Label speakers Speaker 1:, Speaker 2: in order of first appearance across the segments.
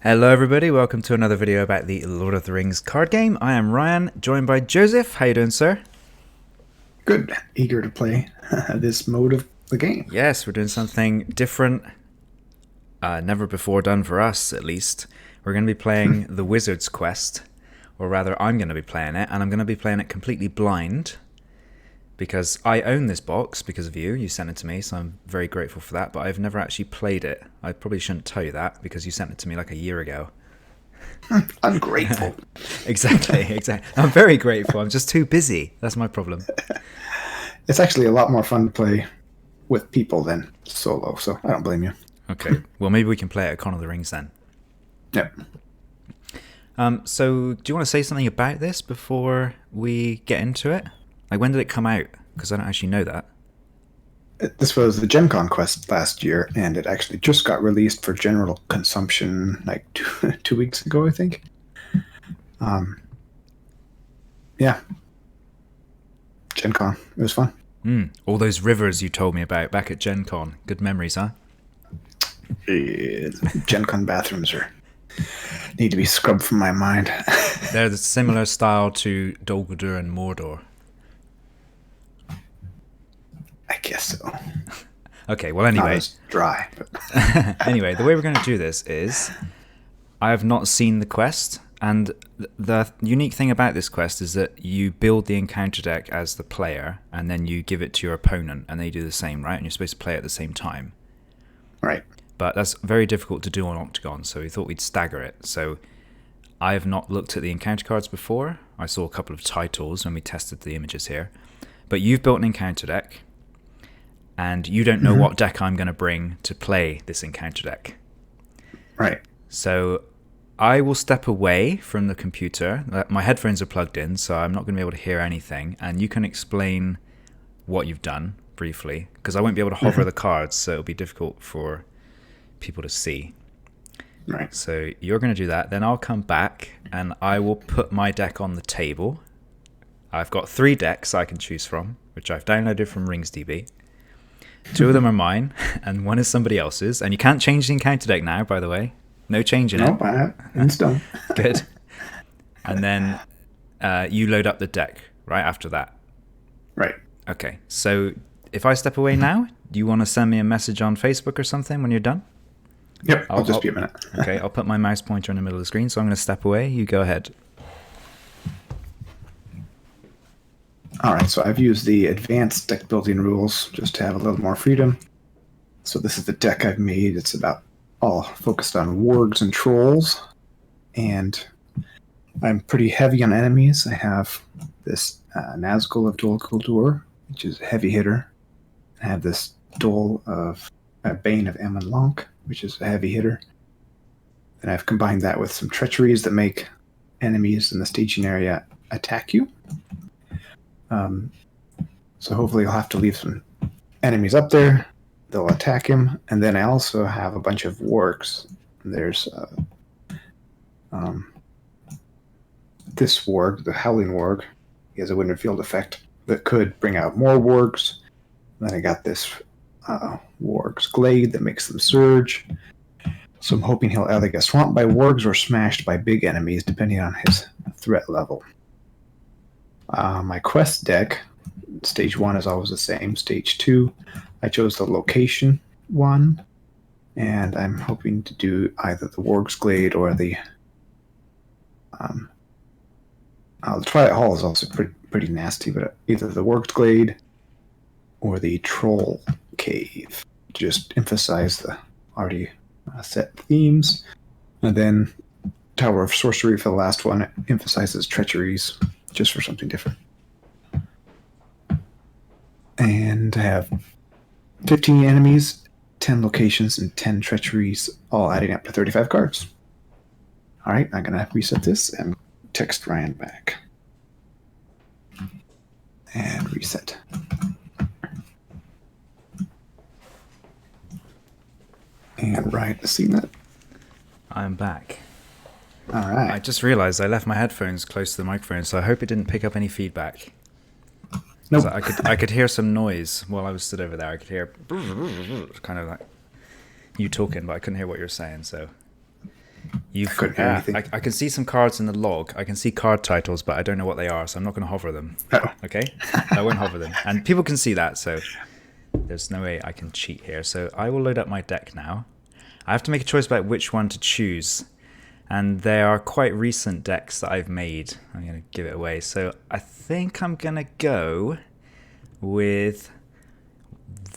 Speaker 1: Hello everybody, welcome to another video about the Lord of the Rings card game. I am Ryan, joined by Joseph. How you doing, sir?
Speaker 2: Good. Eager to play this mode of the game.
Speaker 1: Yes, we're doing something different. Never before done for us, at least. We're going to be playing the Wizard's Quest. Or rather, I'm going to be playing it, and I'm going to be playing it completely blind. Because I own this box because of you. You sent it to me, so I'm very grateful for that. But I've never actually played it. I probably shouldn't tell you that, because you sent it to me like a year ago.
Speaker 2: I'm grateful.
Speaker 1: Exactly. I'm very grateful. I'm just too busy. That's my problem.
Speaker 2: It's actually a lot more fun to play with people than solo, so I don't blame you.
Speaker 1: Okay. Well, maybe we can play it at Con of the Rings then.
Speaker 2: Yep.
Speaker 1: So, do you want to say something about this before we get into it? Like, when did it come out? Because I don't actually know that.
Speaker 2: This was the Gen Con quest last year, and it actually just got released for general consumption like 2 weeks ago, I think. Yeah. Gen Con. It was fun.
Speaker 1: All those rivers you told me about back at Gen Con. Good memories, huh?
Speaker 2: Gen Con bathrooms need to be scrubbed from my mind.
Speaker 1: They're the similar style to Dol Guldur and Mordor.
Speaker 2: I guess so.
Speaker 1: Okay, well anyway.
Speaker 2: Not as dry.
Speaker 1: But anyway, the way we're going to do this is I have not seen the quest, and the unique thing about this quest is that you build the encounter deck as the player, and then you give it to your opponent, and they do the same, right? And you're supposed to play at the same time.
Speaker 2: Right.
Speaker 1: But that's very difficult to do on Octagon, so we thought we'd stagger it. So I have not looked at the encounter cards before. I saw a couple of titles when we tested the images here. But you've built an encounter deck, and you don't know what deck I'm going to bring to play this encounter deck.
Speaker 2: Right.
Speaker 1: So I will step away from the computer. My headphones are plugged in, so I'm not going to be able to hear anything. And you can explain what you've done briefly, because I won't be able to hover the cards, so it'll be difficult for people to see.
Speaker 2: Right.
Speaker 1: So you're going to do that. Then I'll come back, and I will put my deck on the table. I've got 3 decks I can choose from, which I've downloaded from RingsDB. 2 of them are mine, and 1 is somebody else's. And you can't change the encounter deck now, by the way. No change in it.
Speaker 2: Nope, it's done.
Speaker 1: Good. And then you load up the deck right after that.
Speaker 2: Right.
Speaker 1: Okay. So if I step away now, do you want to send me a message on Facebook or something when you're done?
Speaker 2: Yep, I'll just be a minute.
Speaker 1: Okay, I'll put my mouse pointer in the middle of the screen, so I'm going to step away. You go ahead.
Speaker 2: Alright, so I've used the advanced deck building rules just to have a little more freedom. So this is the deck I've made. It's about all focused on wargs and trolls. And I'm pretty heavy on enemies. I have this Nazgul of Dol Guldur, which is a heavy hitter. I have this Dol of Bane of Amon Lonk, which is a heavy hitter. And I've combined that with some treacheries that make enemies in the staging area attack you. So hopefully you'll have to leave some enemies up there. They'll attack him. And then I also have a bunch of wargs. There's this warg, the Howling Warg. He has a Wind and Field effect that could bring out more wargs. Then I got this Warg's Glade that makes them surge. So I'm hoping he'll either get swamped by wargs or smashed by big enemies, depending on his threat level. My quest deck, stage 1 is always the same. Stage 2, I chose the location one, and I'm hoping to do either the Warg's Glade or the Twilight Hall is also pretty nasty, but either the Warg's Glade or the Troll Cave. Just emphasize the already set themes. And then Tower of Sorcery for the last one. It emphasizes treacheries just for something different. And I have 15 enemies, 10 locations, and 10 treacheries, all adding up to 35 cards. Alright, I'm going to reset this and text Ryan back. And reset. And Ryan has seen that.
Speaker 1: I'm back.
Speaker 2: Alright.
Speaker 1: I just realized I left my headphones close to the microphone, so I hope it didn't pick up any feedback.
Speaker 2: Nope.
Speaker 1: So I could hear some noise while I was stood over there. I could hear kind of like you talking, but I couldn't hear what you were saying. So You've,
Speaker 2: couldn't hear anything.
Speaker 1: I can see some cards in the log. I can see card titles, but I don't know what they are, so I'm not going to hover them.
Speaker 2: Oh.
Speaker 1: Okay? I won't hover them. And people can see that, so there's no way I can cheat here. So I will load up my deck now. I have to make a choice about which one to choose. And they are quite recent decks that I've made. I'm going to give it away. So I think I'm going to go with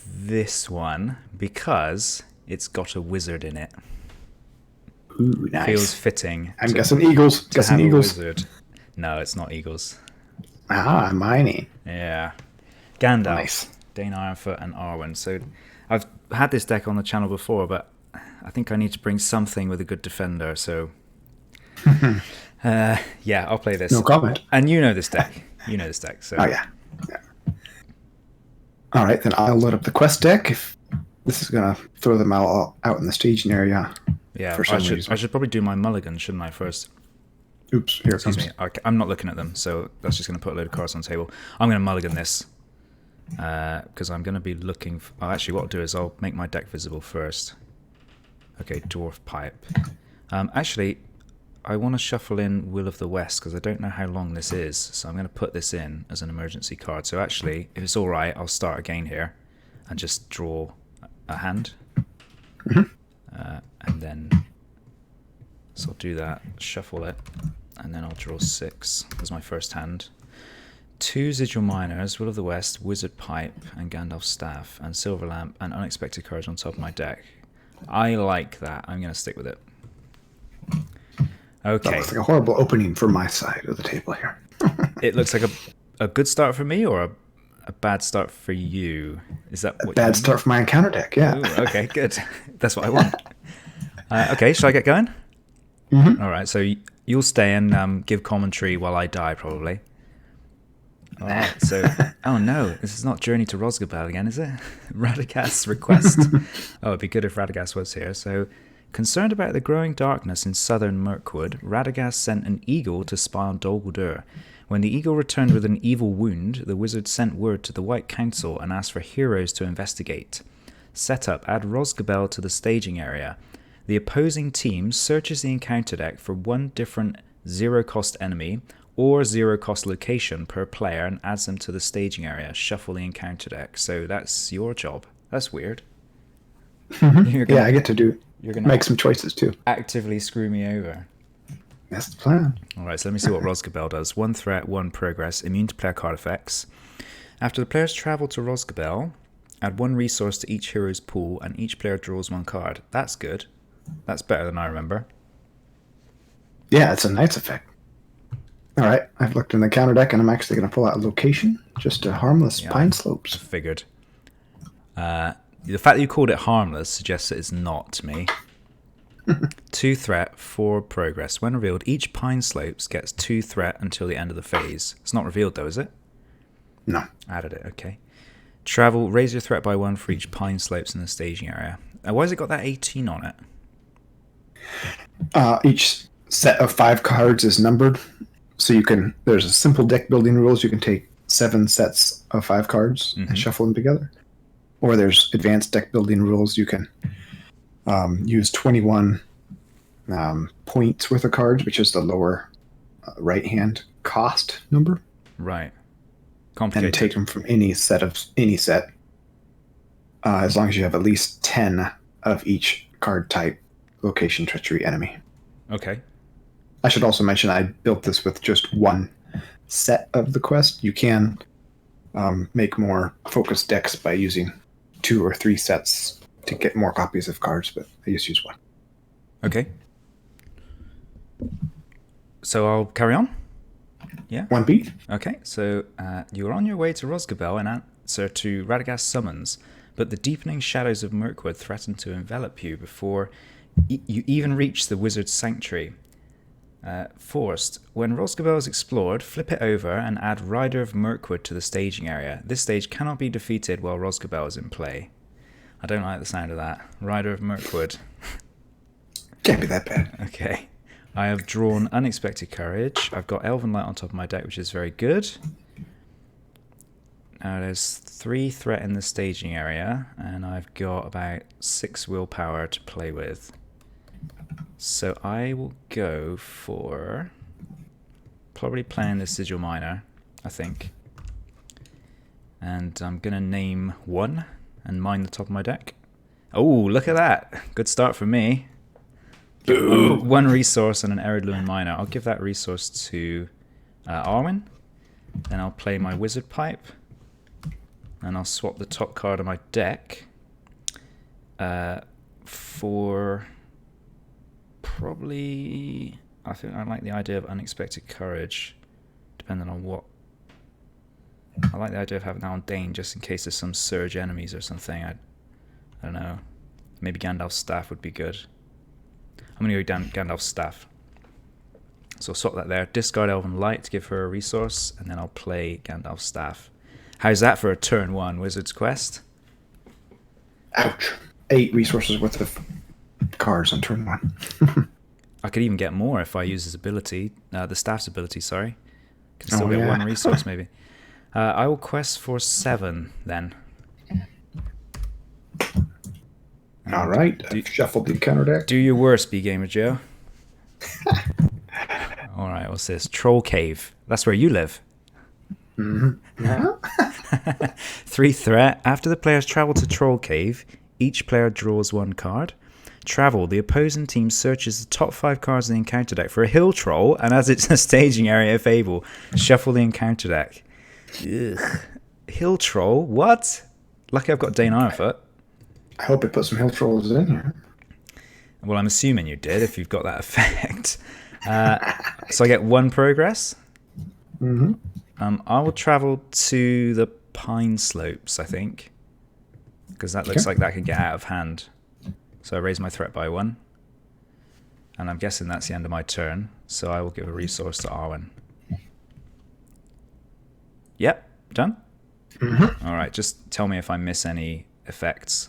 Speaker 1: this one because it's got a wizard in it.
Speaker 2: Ooh, nice.
Speaker 1: Feels fitting.
Speaker 2: I'm guessing Eagles. Guessing Eagles.
Speaker 1: Wizard. No, it's not Eagles.
Speaker 2: Ah, mining.
Speaker 1: Yeah. Gandalf,
Speaker 2: Nice.
Speaker 1: Dane Ironfoot, and Arwen. So I've had this deck on the channel before, but I think I need to bring something with a good defender. So yeah, I'll play this.
Speaker 2: No comment.
Speaker 1: And you know this deck. You know this deck. So
Speaker 2: Oh, yeah. All right, then I'll load up the quest deck. If this is going to throw them all out in the staging area.
Speaker 1: yeah,
Speaker 2: For some reason.
Speaker 1: I should probably do my mulligan, shouldn't I, first?
Speaker 2: Oops, here it
Speaker 1: Excuse
Speaker 2: comes.
Speaker 1: me. I'm not looking at them, so that's just going to put a load of cards on the table. I'm going to mulligan this because I'm going to be looking... actually, what I'll do is I'll make my deck visible first. Okay, Dwarf Pipe. Actually, I want to shuffle in Will of the West because I don't know how long this is, so I'm going to put this in as an emergency card. So actually, if it's all right, I'll start again here and just draw a hand. And then... so I'll do that, shuffle it, and then I'll draw 6 as my first hand. 2 Sigil Miners, Will of the West, Wizard Pipe, and Gandalf's Staff, and Silver Lamp, and Unexpected Courage on top of my deck. I like that. I'm going to stick with it.
Speaker 2: That
Speaker 1: Okay.
Speaker 2: looks like a horrible opening for my side of the table here.
Speaker 1: It looks like a good start for me or a bad start for you? Is that what
Speaker 2: Bad
Speaker 1: you
Speaker 2: start for my encounter deck, yeah.
Speaker 1: Ooh, okay, good. That's what I want. Okay, shall I get going? All right, so you'll stay and give commentary while I die, probably. All right, so... oh, no, this is not Journey to Rosgobel again, is it? Radagast's request. Oh, it'd be good if Radagast was here. So, concerned about the growing darkness in southern Mirkwood, Radagast sent an eagle to spy on Dol Guldur. When the eagle returned with an evil wound, the wizard sent word to the White Council and asked for heroes to investigate. Setup: add Rosgobel to the staging area. The opposing team searches the encounter deck for one different zero-cost enemy or zero-cost location per player and adds them to the staging area. Shuffle the encounter deck. So that's your job. That's weird.
Speaker 2: Yeah, I get to
Speaker 1: you're gonna
Speaker 2: make some choices too.
Speaker 1: actively screw me over.
Speaker 2: That's the plan.
Speaker 1: Alright, so let me see what Rosgobel does. 1 threat, 1 progress, immune to player card effects. After the players travel to Rosgobel, add 1 resource to each hero's pool and each player draws 1 card. That's good. That's better than I remember.
Speaker 2: Yeah, it's a nice effect. All right, I've looked in the counter deck, and I'm actually going to pull out a location, just a harmless Pine Slopes.
Speaker 1: Figured. The fact that you called it harmless suggests that it's not to me. 2 threat, 4 progress. When revealed, each Pine Slopes gets 2 threat until the end of the phase. It's not revealed though, is it?
Speaker 2: No.
Speaker 1: Added it, okay. Travel, raise your threat by 1 for each Pine Slopes in the staging area. Why has it got that 18 on it?
Speaker 2: Each set of 5 cards is numbered, so you can. There's a simple deck building rules. You can take 7 sets of 5 cards and shuffle them together. Or there's advanced deck building rules. You can use 21 points worth of cards, which is the lower right hand cost number.
Speaker 1: Right. Complicated.
Speaker 2: And take them from any set. As long as you have at least 10 of each card type, location, treachery, enemy.
Speaker 1: Okay.
Speaker 2: I should also mention I built this with just 1 set of the quest. You can make more focused decks by using 2 or 3 sets to get more copies of cards, but I just use 1.
Speaker 1: Okay. So I'll carry on? Yeah?
Speaker 2: 1 beat?
Speaker 1: Okay, so you are on your way to Rosgobel in answer to Radagast's summons, but the deepening shadows of Mirkwood threaten to envelop you before you even reach the wizard's sanctuary. Forced. When Rosgobel is explored, flip it over and add Rider of Mirkwood to the staging area. This stage cannot be defeated while Rosgobel is in play. I don't like the sound of that. Rider of Mirkwood.
Speaker 2: Can't be that bad.
Speaker 1: Okay. I have drawn Unexpected Courage. I've got Elven Light on top of my deck, which is very good. Now there's 3 threat in the staging area, and I've got about 6 willpower to play with. So I will go for probably playing this Sigil Miner, I think. And I'm going to name 1 and mine the top of my deck. Oh, look at that. Good start for me. One resource and an Eridluin Miner. I'll give that resource to Arwen. Then I'll play my Wizard Pipe. And I'll swap the top card of my deck for probably... I think I like the idea of Unexpected Courage, depending on what... I like the idea of having that on Dane just in case there's some surge enemies or something. I don't know. Maybe Gandalf's Staff would be good. I'm going to go down Gandalf's Staff. So I'll swap that there. Discard Elven Light to give her a resource, and then I'll play Gandalf's Staff. How's that for a turn 1 Wizard's Quest?
Speaker 2: Ouch. 8 resources worth of cards on turn 1.
Speaker 1: I could even get more if I use his ability, the Staff's ability, sorry. Could still get 1 resource maybe. I will quest for 7 then.
Speaker 2: Alright, I've shuffled the encounter deck.
Speaker 1: Do your worst, BGamerjoe. Alright, what's this? Troll Cave. That's where you live.
Speaker 2: Mm-hmm. Yeah.
Speaker 1: 3 threat. After the players travel to Troll Cave, each player draws 1 card. Travel. The opposing team searches the top 5 cards in the encounter deck for a hill troll, and as it's a staging area, if able, shuffle the encounter deck. Ugh. Hill troll? What? Lucky I've got Dane Ironfoot.
Speaker 2: I hope it put some hill trolls in here.
Speaker 1: Well, I'm assuming you did if you've got that effect. So I get 1 progress.
Speaker 2: Mm-hmm.
Speaker 1: I will travel to the Pine Slopes, I think, because that looks like that could get out of hand. So I raise my threat by 1. And I'm guessing that's the end of my turn. So I will give a resource to Arwen. Yep, done?
Speaker 2: Mm-hmm.
Speaker 1: Alright, just tell me if I miss any effects.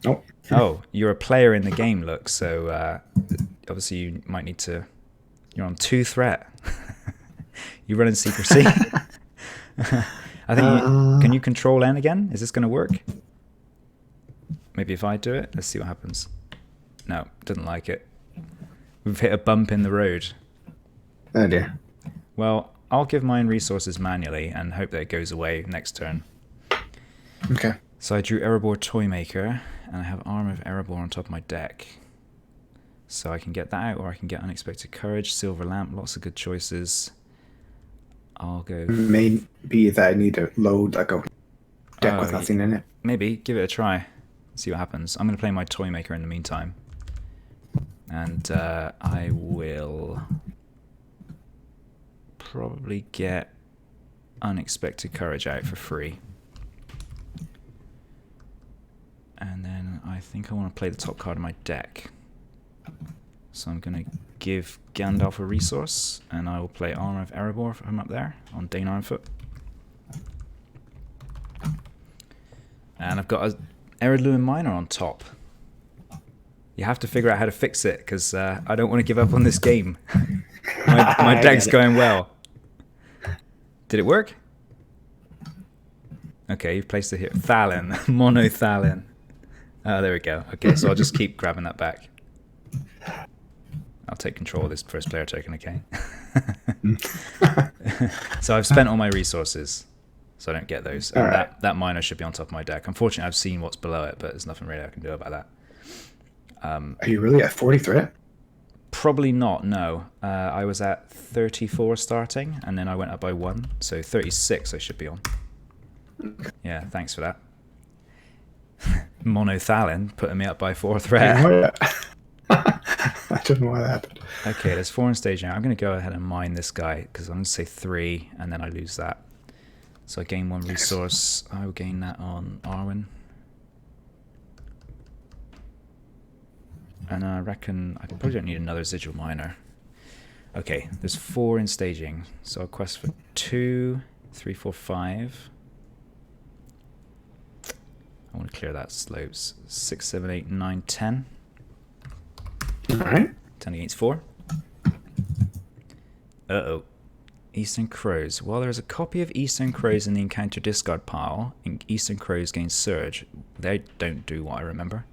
Speaker 2: Nope.
Speaker 1: Oh, you're a player in the game, look, so obviously you might need to... You're on 2 threat. You run in secrecy. I think can you control N again? Is this going to work? Maybe if I do it, let's see what happens. No, didn't like it. We've hit a bump in the road.
Speaker 2: Oh dear.
Speaker 1: Well, I'll give mine resources manually and hope that it goes away next turn.
Speaker 2: Okay.
Speaker 1: So I drew Erebor Toymaker, and I have Armor of Erebor on top of my deck. So I can get that out, or I can get Unexpected Courage, Silver Lamp, lots of good choices. I'll go...
Speaker 2: Maybe that I need to load like a deck with nothing in it.
Speaker 1: Maybe. Give it a try. See what happens. I'm going to play my Toymaker in the meantime. And I will probably get Unexpected Courage out for free. And then I think I want to play the top card of my deck. So I'm going to give Gandalf a resource, and I will play Armor of Erebor for him up there on Dane Ironfoot. And I've got a Eridluin Miner on top. You have to figure out how to fix it, because I don't want to give up on this game. my deck's going well. Did it work? Okay, you've placed it here. Thalin. Mono Thalin. Oh, there we go. Okay, so I'll just keep grabbing that back. I'll take control of this first player token, okay? So I've spent all my resources, so I don't get those. And that miner should be on top of my deck. Unfortunately, I've seen what's below it, but there's nothing really I can do about that.
Speaker 2: Are you really at 40 threat?
Speaker 1: Probably not, no. I was at 34 starting, and then I went up by 1, so 36 I should be on. Yeah, thanks for that. Mono Thalin putting me up by 4 threat.
Speaker 2: I don't know why that happened.
Speaker 1: Okay, there's 4 in stage now. I'm going to go ahead and mine this guy, because I'm going to say 3, and then I lose that. So I gain 1 resource. I will gain that on Arwen. And I reckon I probably don't need another Sigil Miner. Okay, there's 4 in staging. So I'll quest for 2, 3, 4, 5. I want to clear that slopes. 6, 7, 8, 9, 10.
Speaker 2: Alright.
Speaker 1: 10 against 4. Uh-oh. Eastern Crows. While there is a copy of Eastern Crows in the encounter discard pile, Eastern Crows gain Surge. They don't do what I remember.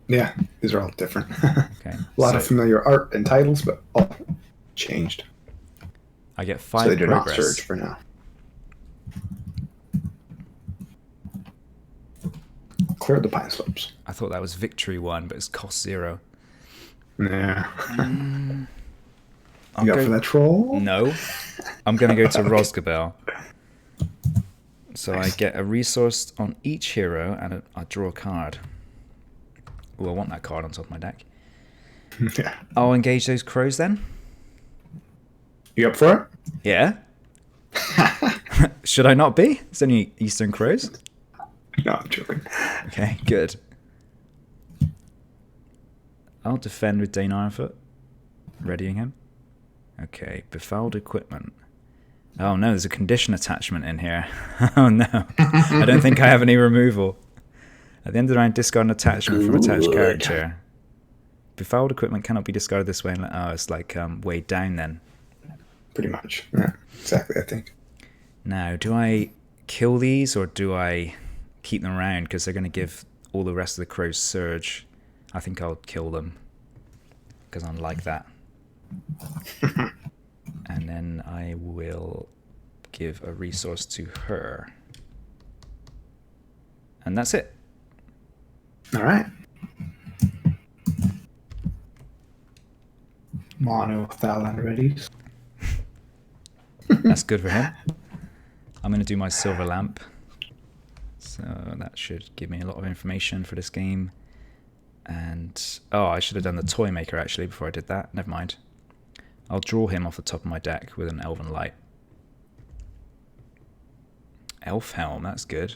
Speaker 2: Yeah, these are all different.
Speaker 1: Okay.
Speaker 2: A lot
Speaker 1: So
Speaker 2: of familiar art and titles, but all changed.
Speaker 1: I get
Speaker 2: So they
Speaker 1: 5
Speaker 2: do not surge
Speaker 1: progress.
Speaker 2: for now. Clear the pine slopes.
Speaker 1: I thought that was victory 1, but it's cost 0.
Speaker 2: Yeah.
Speaker 1: I'll
Speaker 2: You go
Speaker 1: go
Speaker 2: for that troll?
Speaker 1: No. I'm going to go to
Speaker 2: Okay.
Speaker 1: Rosgabel. So I
Speaker 2: Nice.
Speaker 1: get a resource on each hero, and I draw a card. Oh, I want that card on top of my deck.
Speaker 2: Yeah.
Speaker 1: I'll engage those crows then.
Speaker 2: You up for
Speaker 1: Yeah. Should I not be? It's only Eastern crows.
Speaker 2: it? No, I'm joking.
Speaker 1: Okay, good. I'll defend with Dane Ironfoot, readying him. Okay, befouled equipment. Oh no, there's a condition attachment in here. Oh no, I don't think I have any removal. At the end of the round, discard an attachment from attached
Speaker 2: Good.
Speaker 1: character. Befouled equipment cannot be discarded this way. Oh, it's like way down then.
Speaker 2: Pretty much. Yeah, exactly, I think.
Speaker 1: Now, do I kill these or do I keep them around because they're going to give all the rest of the crows surge? I think I'll kill them because I'm like that. And then I will give a resource to her. And that's it.
Speaker 2: All right. Mono Thalan readies.
Speaker 1: That's good for him. I'm going to do my silver lamp. So that should give me a lot of information for this game. And, oh, I should have done the toy maker actually before I did that. Never mind. I'll draw him off the top of my deck with an Elven Light. Elf Helm, that's good.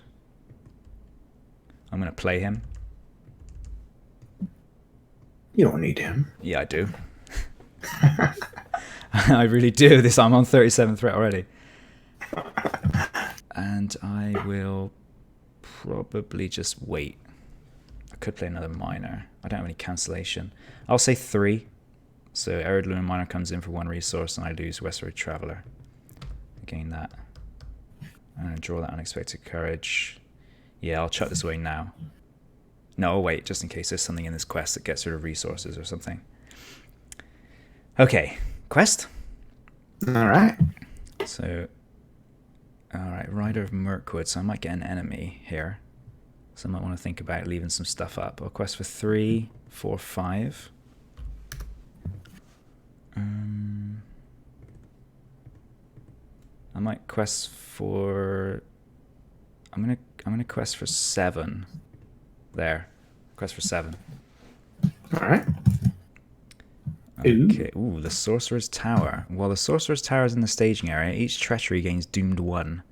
Speaker 1: I'm going to play him.
Speaker 2: You don't need him.
Speaker 1: Yeah, I do. I really do. I'm on 37 threat already. And I will probably just wait. I could play another miner. I don't have any cancellation. I'll say 3. So Arid Lunar Miner comes in for 1 resource and I lose Westward Traveler. I gain that. I'm going to draw that Unexpected Courage. Yeah, I'll chuck this away now. No, I'll wait, just in case there's something in this quest that gets rid of resources or something. Okay, quest.
Speaker 2: All right.
Speaker 1: So, alright, Rider of Mirkwood. So I might get an enemy here. So I might want to think about leaving some stuff up. I'll quest for 3, 4, 5. I might quest for... I'm gonna quest for 7. There. Quest for 7.
Speaker 2: All right.
Speaker 1: Okay. Ooh, the Sorcerer's Tower. While the Sorcerer's Tower is in the staging area, each treachery gains doomed 1.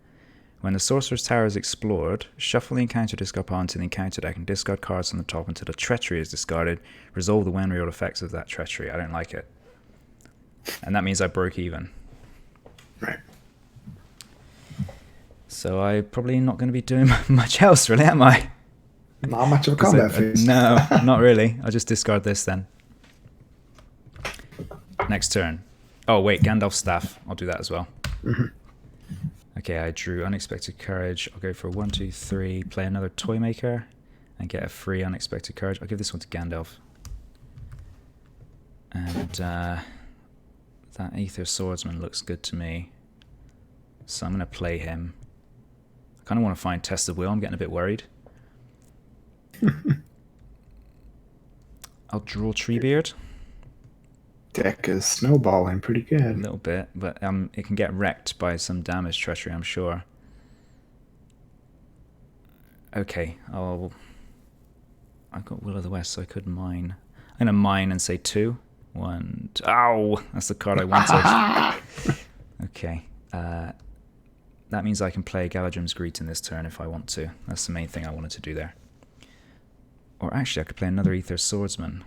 Speaker 1: When the Sorcerer's Tower is explored, shuffle the encounter discard pile into the encounter deck and discard cards on the top until the treachery is discarded. Resolve the when real effects of that treachery. I don't like it. And that means I broke even.
Speaker 2: Right.
Speaker 1: So I'm probably not going to be doing much else, really, am I?
Speaker 2: Not much of a combat phase.
Speaker 1: No, not really. I'll just discard this then. Next turn. Oh, wait, Gandalf's Staff. I'll do that as well. Okay, I drew Unexpected Courage. I'll go for 1, 2, 3. Play another Toy Maker and get a free Unexpected Courage. I'll give this one to Gandalf. And that Aether Swordsman looks good to me. So I'm going to play him. I kind of want to find Test of Will. I'm getting a bit worried. I'll draw Treebeard.
Speaker 2: Deck is snowballing pretty
Speaker 1: A
Speaker 2: good.
Speaker 1: little bit, but it can get wrecked by some damage treachery, I'm sure. Okay, I've got Will of the West, so I could mine. I'm going to mine and say 2. 1, 2. Ow! That's the card I wanted. Okay. That means I can play Galadrim's Greeting this turn if I want to. That's the main thing I wanted to do there. Or actually, I could play another Aether Swordsman.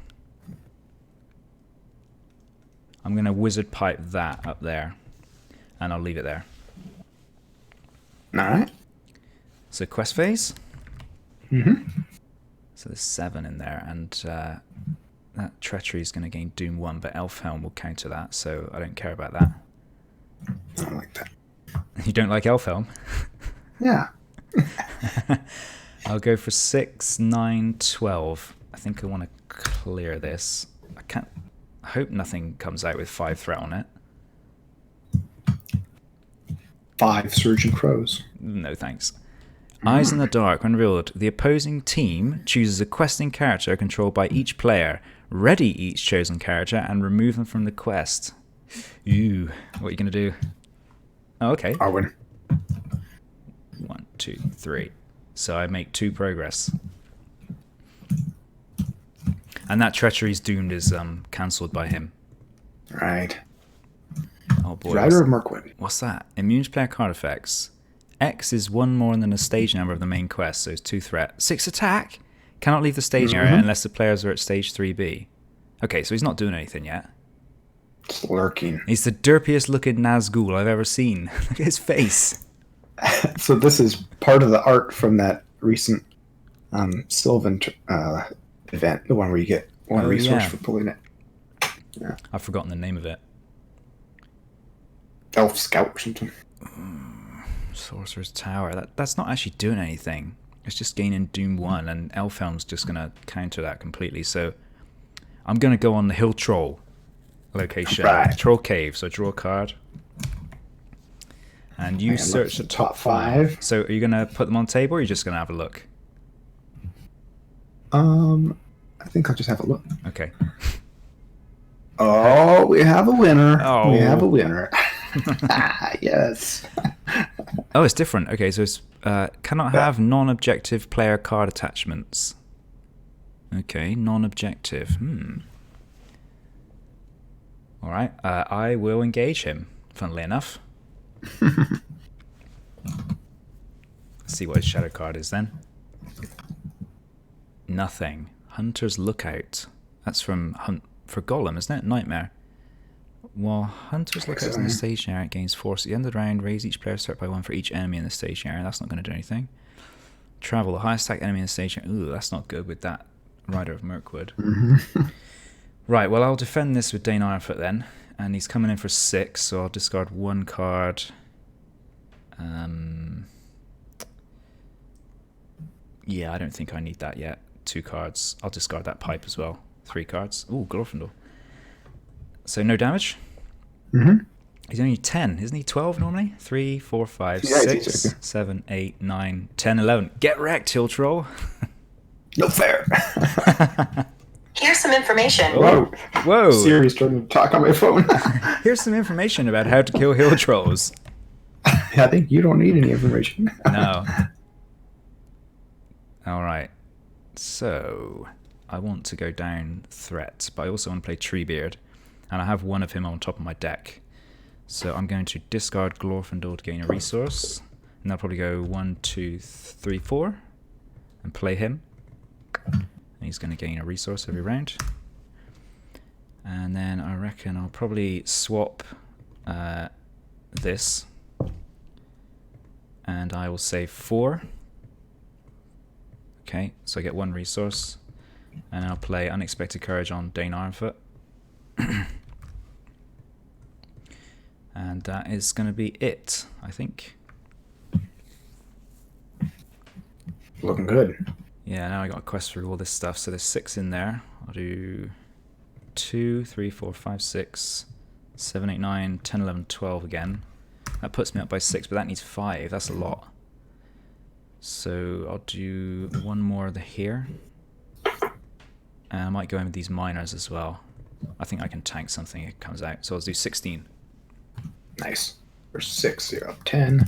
Speaker 1: I'm going to Wizard Pipe that up there. And I'll leave it there.
Speaker 2: All right.
Speaker 1: So quest phase.
Speaker 2: Mm-hmm.
Speaker 1: So there's 7 in there. And that Treachery is going to gain Doom 1. But Elf Helm will counter that. So I don't care about that.
Speaker 2: I don't like that.
Speaker 1: You don't like Elf Helm?
Speaker 2: Yeah.
Speaker 1: I'll go for 6, 9, 12. I think I want to clear this. I can't. I hope nothing comes out with 5 threat on it.
Speaker 2: 5 surgeon crows.
Speaker 1: No thanks. Eyes in the dark. When revealed, the opposing team chooses a questing character controlled by each player. Ready each chosen character and remove them from the quest. Ooh, what are you going to do? Oh, okay.
Speaker 2: I win.
Speaker 1: 1, 2, 3. So I make 2 progress. And that treachery's doomed is cancelled by him.
Speaker 2: Right.
Speaker 1: Oh boy.
Speaker 2: Rider of Mirkwood.
Speaker 1: What's that? Immune to player card effects. X is 1 more than the stage number of the main quest, so it's 2 threat. 6 attack! Cannot leave the stage area unless the players are at stage 3B. Okay, so he's not doing anything yet.
Speaker 2: Just lurking.
Speaker 1: He's the derpiest looking Nazgul I've ever seen. Look at his face.
Speaker 2: So this is part of the art from that recent Sylvan event, the one where you get 1 resource for pulling it. Yeah.
Speaker 1: I've forgotten the name of it.
Speaker 2: Elf Scout or something.
Speaker 1: Sorcerer's Tower. That's not actually doing anything. It's just gaining Doom 1, and Elfhelm's just going to counter that completely. So I'm going to go on the Hill Troll location.
Speaker 2: Right.
Speaker 1: Troll Cave. So draw a card. And you search the top 5. So are you going to put them on the table, or are you just going to have a look?
Speaker 2: I think I'll just have a look.
Speaker 1: Okay.
Speaker 2: Oh, we have a winner.
Speaker 1: Oh.
Speaker 2: We have a winner. Yes.
Speaker 1: Oh, it's different. Okay, so it's cannot have non-objective player card attachments. Okay, non-objective. All right, I will engage him, funnily enough. Let's see what his shadow card is then. Nothing. Hunter's Lookout. That's from Hunt for Golem, isn't it? Nightmare. While Hunter's Lookout in the stage area, it gains force. At the end of the round, raise each player's threat by 1 for each enemy in the stage area. That's not going to do anything. Travel. The highest attack enemy in the stage area. Ooh, that's not good with that Rider of Mirkwood. Right, well, I'll defend this with Dane Ironfoot then. And he's coming in for 6, so I'll discard 1 card. Yeah, I don't think I need that yet. 2 cards. I'll discard that pipe as well. 3 cards. Ooh, Glorfindel. So no damage? He's only 10. Isn't he 12 normally? 3, 4, 5, 6, 7, 8, 9, 10, 11. Get wrecked, Hill Troll.
Speaker 2: No fair.
Speaker 3: Here's some information.
Speaker 2: Whoa.
Speaker 1: Whoa.
Speaker 2: Siri's trying to talk on my phone.
Speaker 1: Here's some information about how to kill Hill Trolls.
Speaker 2: I think you don't need any information.
Speaker 1: No. Alright. So, I want to go down threat, but I also want to play Treebeard. And I have 1 of him on top of my deck. So I'm going to discard Glorfindel to gain a resource. And I'll probably go 1, 2, 3, 4. And play him. And he's going to gain a resource every round. And then I reckon I'll probably swap this. And I will save 4. Okay, so I get 1 resource. And I'll play Unexpected Courage on Dane Ironfoot. And that is going to be it, I think.
Speaker 2: Looking good.
Speaker 1: Yeah, now I got a quest through all this stuff. So there's 6 in there. I'll do 2, 3, 4, 5, 6, 7, 8, 9, 10, 11, 12 again. That puts me up by 6, but that needs 5. That's a lot. So I'll do 1 more here. And I might go in with these miners as well. I think I can tank something if it comes out. So I'll do 16.
Speaker 2: Nice. There's 6, you're up 10.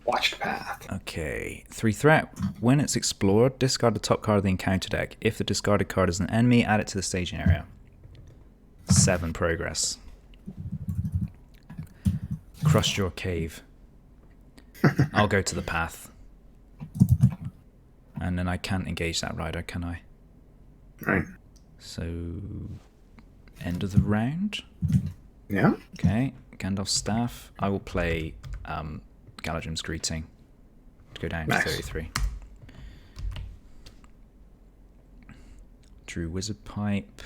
Speaker 2: Watched path.
Speaker 1: Okay. 3 threat. When it's explored, discard the top card of the encounter deck. If the discarded card is an enemy, add it to the staging area. 7 progress. Crushed your cave. I'll go to the path. And then I can't engage that rider, can I?
Speaker 2: Right.
Speaker 1: So, end of the round.
Speaker 2: Yeah.
Speaker 1: Okay, Gandalf's Staff. I will play Galadrim's Greeting to go down to 33. Drew Wizard Pipe.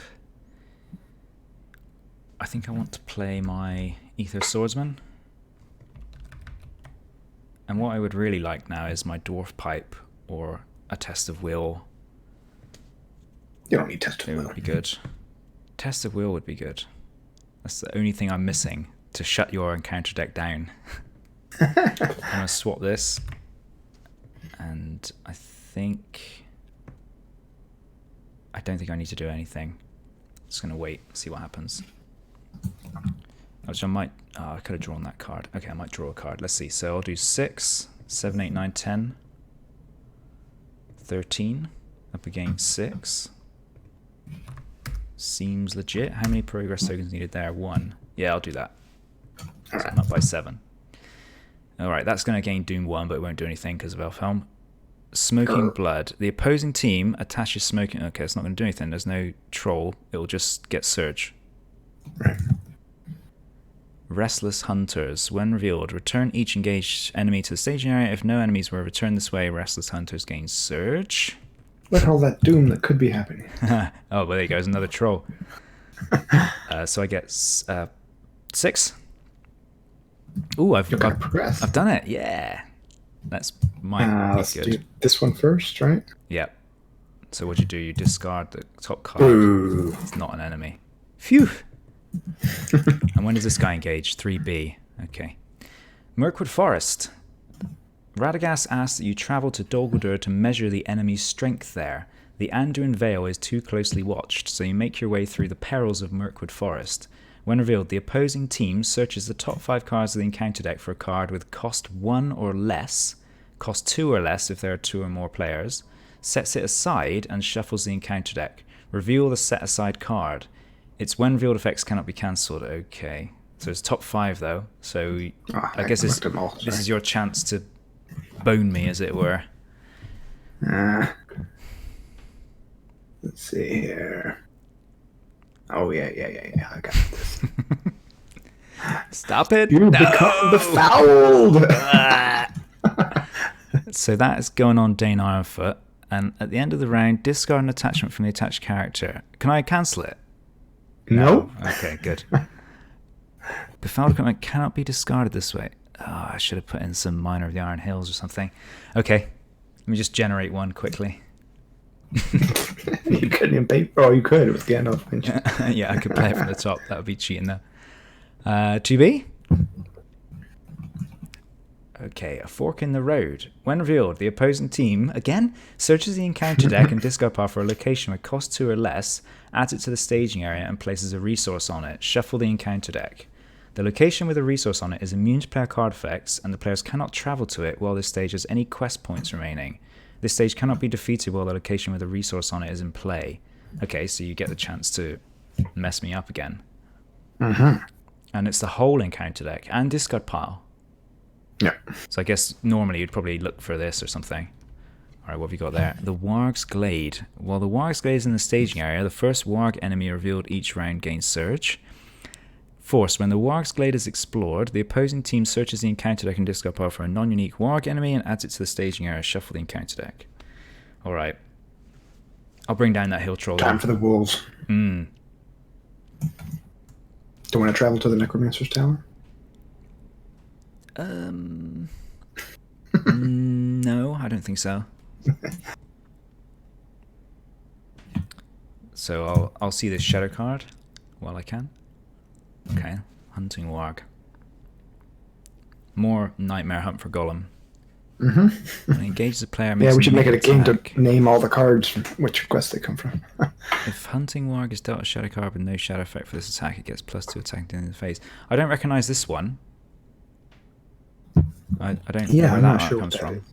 Speaker 1: I think I want to play my Ether Swordsman. And what I would really like now is my Dwarf Pipe or a Test of Will.
Speaker 2: You don't need test
Speaker 1: It
Speaker 2: of
Speaker 1: would
Speaker 2: will.
Speaker 1: be good. Test of will would be good. That's the only thing I'm missing to shut your encounter deck down. I'm gonna swap this, and I don't think I need to do anything. Just gonna wait, see what happens. Which I might. I could have drawn that card. Okay, I might draw a card. Let's see. So I'll do 6, 7, 8, 9, 10, 13 up against 6. Seems legit. How many progress tokens needed there? 1. Yeah, I'll do that. So I'm up by 7. Alright, that's going to gain Doom 1, but it won't do anything because of Elfhelm. Smoking Blood. The opposing team attaches smoking... Okay, it's not going to do anything. There's no troll. It will just get Surge.
Speaker 2: Right.
Speaker 1: Restless Hunters. When revealed, return each engaged enemy to the staging area. If no enemies were returned this way, Restless Hunters gain Surge.
Speaker 2: Look at all that doom that could be happening.
Speaker 1: Oh, well, there goes another troll. So I get 6. Ooh, I've
Speaker 2: progress.
Speaker 1: I've done it. Yeah, that's might be
Speaker 2: Let's
Speaker 1: good.
Speaker 2: do this one first, right?
Speaker 1: Yep. So what you do? You discard the top card.
Speaker 2: Ooh.
Speaker 1: It's not an enemy. Phew. And when does this guy engage? 3B. Okay. Mirkwood Forest. Radagast asks that you travel to Dol Guldur to measure the enemy's strength there. The Anduin Vale is too closely watched, so you make your way through the perils of Mirkwood Forest. When revealed, the opposing team searches the top 5 cards of the encounter deck for a card with cost 1 or less, cost 2 or less if there are 2 or more players, sets it aside and shuffles the encounter deck. Reveal the set aside card. Its when revealed effects cannot be cancelled. Okay. So it's top 5 though, so I guess this is your chance to bone me, as it were.
Speaker 2: Let's see here. Oh, yeah. I got this.
Speaker 1: Stop it.
Speaker 2: You become befouled.
Speaker 1: So that is going on Dane Ironfoot. And at the end of the round, discard an attachment from the attached character. Can I cancel it?
Speaker 2: No.
Speaker 1: Okay, good. Befouled equipment cannot be discarded this way. Oh, I should have put in some Miner of the Iron Hills or something. Okay, let me just generate one quickly.
Speaker 2: You couldn't even pay. Oh, you could with Gandalf.
Speaker 1: Yeah, I could play it from the top. That would be cheating though. 2B? Okay, a fork in the road. When revealed, the opposing team, again, searches the encounter deck and discard pile for a location with cost 2 or less, adds it to the staging area and places a resource on it. Shuffle the encounter deck. The location with a resource on it is immune to player card effects, and the players cannot travel to it while this stage has any quest points remaining. This stage cannot be defeated while the location with a resource on it is in play. Okay, so you get the chance to mess me up again.
Speaker 2: Mm-hmm.
Speaker 1: And it's the whole encounter deck and discard pile.
Speaker 2: Yeah.
Speaker 1: So I guess normally you'd probably look for this or something. Alright, what have you got there? The Warg's Glade. While the Warg's Glade is in the staging area, the first Warg enemy revealed each round gains Surge. Force. When the Warg's Glade is explored, the opposing team searches the encounter deck and discard pile for a non-unique Warg enemy and adds it to the staging area. Shuffle the encounter deck. Alright. I'll bring down that hill troll.
Speaker 2: Time for the wolves.
Speaker 1: Mm.
Speaker 2: Do you want to travel to the Necromancer's Tower?
Speaker 1: No, I don't think so. So I'll see this shadow card while I can. Okay, Hunting Warg. More Nightmare Hunt for Golem.
Speaker 2: Mm-hmm.
Speaker 1: When it engages the player,
Speaker 2: Yeah, we should make it a game
Speaker 1: attack.
Speaker 2: to name all the cards from which quest they come from.
Speaker 1: If Hunting Warg is dealt a shadow card with no shadow effect for this attack, it gets +2 attack in the face. I don't recognise this one. I don't know where
Speaker 2: I'm
Speaker 1: that
Speaker 2: not
Speaker 1: art
Speaker 2: sure
Speaker 1: comes
Speaker 2: what that
Speaker 1: from.
Speaker 2: is.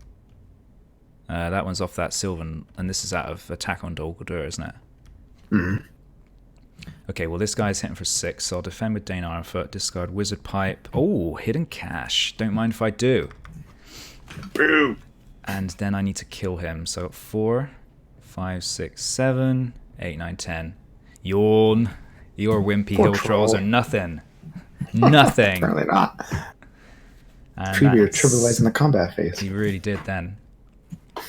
Speaker 1: That one's off that Sylvan, and this is out of Attack on Dol Guldur, isn't it?
Speaker 2: Mm-hmm.
Speaker 1: Okay, well this guy's hitting for 6, so I'll defend with Dane Ironfoot, discard Wizard Pipe. Oh, Hidden Cache. Don't mind if I do.
Speaker 2: Boo!
Speaker 1: And then I need to kill him. So 4, 5, 6, 7, 8, 9, 10. Yawn. Your wimpy
Speaker 2: Poor
Speaker 1: hill trolls
Speaker 2: troll.
Speaker 1: are nothing. Nothing.
Speaker 2: Apparently not.
Speaker 1: And
Speaker 2: Treebeard
Speaker 1: that's-
Speaker 2: trivializing the combat phase.
Speaker 1: He really did then.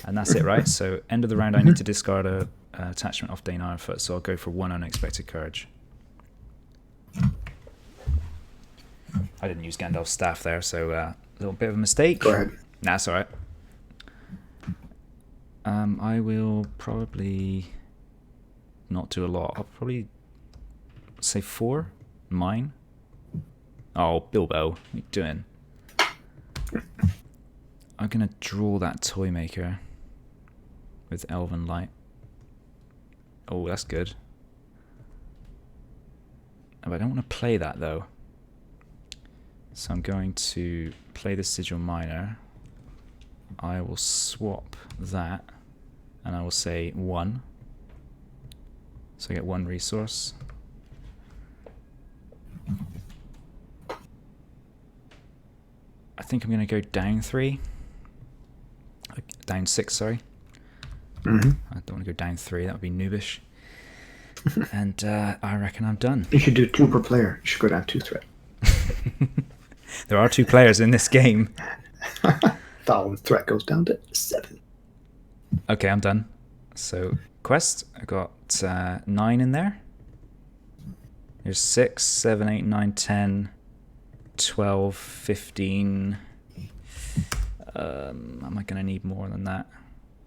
Speaker 1: And that's it, right? So end of the round, I need to discard a attachment off Dane Ironfoot, so I'll go for 1 Unexpected Courage. I didn't use Gandalf's staff there, so a little bit of a mistake.
Speaker 2: Go ahead.
Speaker 1: Nah, that's alright. I will probably not do a lot. I'll probably say 4. Mine. Oh, Bilbo, what are you doing? I'm going to draw that toy maker with Elven Light. Oh, that's good. Oh, I don't want to play that, though. So I'm going to play the Sigil Miner. I will swap that, and I will say 1. So I get 1 resource. I think I'm going to go down 3. Down 6, sorry. I don't want to go down 3, that would be noobish. And I reckon I'm done.
Speaker 2: You should do 2 per player. You should go down 2 threat.
Speaker 1: There are 2 players in this game.
Speaker 2: Following threat goes down to 7.
Speaker 1: Okay, I'm done. So, quest, I got 9 in there. There's 6, 7, 8, 9, 10, 12, 15. Am I going to need more than that?